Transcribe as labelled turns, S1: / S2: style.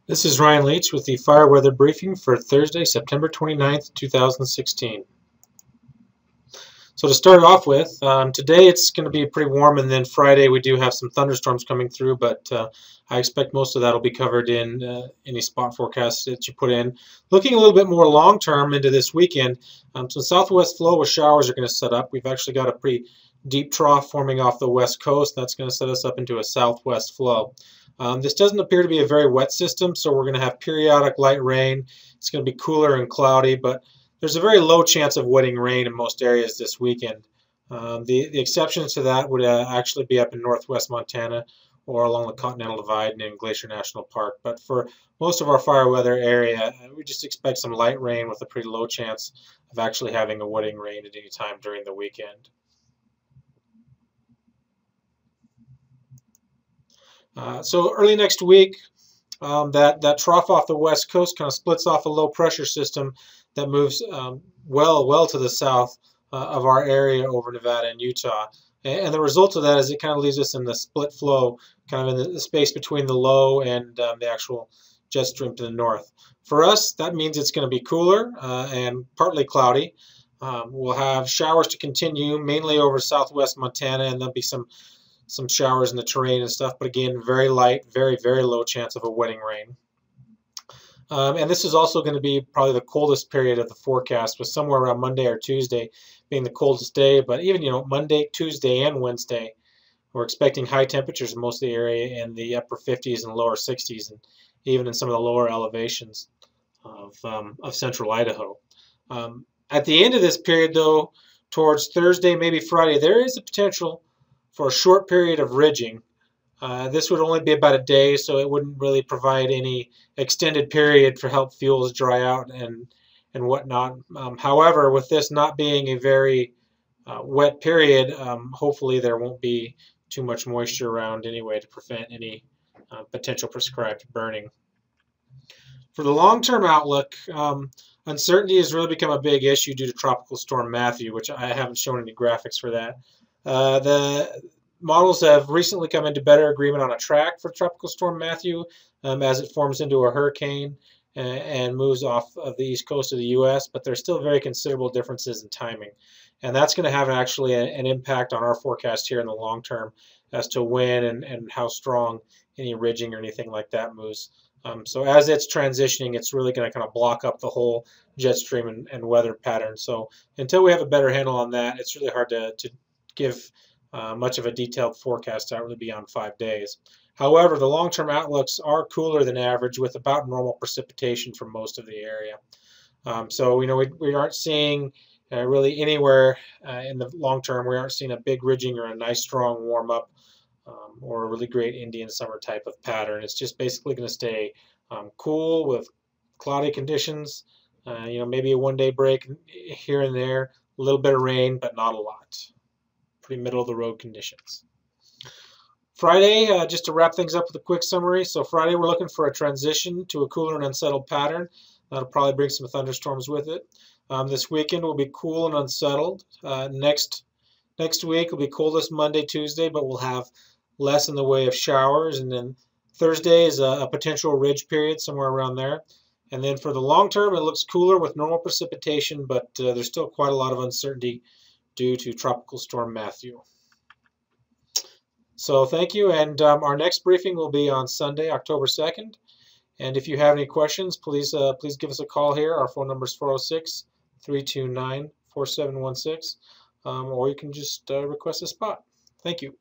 S1: This is Ryan Leach with the fire weather briefing for Thursday, September 29th, 2016. So to start off with, today it's going to be pretty warm, and then Friday we do have some thunderstorms coming through, but I expect most of that will be covered in any spot forecasts that you put in. Looking a little bit more long term into this weekend, some southwest flow with showers are going to set up. We've actually got a pretty deep trough forming off the west coast. That's going to set us up into a southwest flow. This doesn't appear to be a very wet system, so we're going to have periodic light rain. It's going to be cooler and cloudy, but there's a very low chance of wetting rain in most areas this weekend. The exceptions to that would actually be up in northwest Montana or along the Continental Divide and in Glacier National Park. But for most of our fire weather area, we just expect some light rain with a pretty low chance of actually having a wetting rain at any time during the weekend. So early next week, that trough off the west coast kind of splits off a low pressure system that moves well to the south of our area over Nevada and Utah. And the result of that is it kind of leaves us in the split flow, kind of in the space between the low and the actual jet stream to the north. For us, that means it's going to be cooler and partly cloudy. We'll have showers to continue, mainly over southwest Montana, and there'll be some showers in the terrain and stuff, but again, very light, very low chance of a wetting rain. And this is also going to be probably the coldest period of the forecast, with somewhere around Monday or Tuesday being the coldest day. But even, Monday, Tuesday, and Wednesday, we're expecting high temperatures in most of the area in the upper 50s and lower 60s, and even in some of the lower elevations of central Idaho. At the end of this period, though, towards Thursday, maybe Friday, there is a potential for a short period of ridging. This would only be about a day, so it wouldn't really provide any extended period for help fuels dry out and whatnot. However, with this not being a very wet period, hopefully there won't be too much moisture around anyway to prevent any potential prescribed burning. For the long-term outlook, uncertainty has really become a big issue due to Tropical Storm Matthew, which I haven't shown any graphics for that. The models have recently come into better agreement on a track for Tropical Storm Matthew as it forms into a hurricane and moves off of the east coast of the U.S., but there's still very considerable differences in timing. And that's going to have actually an impact on our forecast here in the long term as to when and how strong any ridging or anything like that moves. So as it's transitioning, it's really going to kind of block up the whole jet stream and weather pattern. So until we have a better handle on that, it's really hard to give much of a detailed forecast out really beyond 5 days. However, the long-term outlooks are cooler than average with about normal precipitation for most of the area. So we aren't seeing really anywhere in the long term, we aren't seeing a big ridging or a nice strong warm up or a really great Indian summer type of pattern. It's just basically going to stay cool with cloudy conditions, maybe a one-day break here and there, a little bit of rain, but not a lot. Pretty middle of the road conditions. Friday, just to wrap things up with a quick summary. So Friday we're looking for a transition to a cooler and unsettled pattern. That'll probably bring some thunderstorms with it. This weekend will be cool and unsettled. Next week will be coldest Monday, Tuesday, but we'll have less in the way of showers. And then Thursday is a potential ridge period somewhere around there. And then for the long term, it looks cooler with normal precipitation, but there's still quite a lot of uncertainty due to Tropical Storm Matthew. So thank you, and our next briefing will be on Sunday, October 2nd. And if you have any questions, please give us a call here. Our phone number is 406-329-4716, or you can just request a spot. Thank you.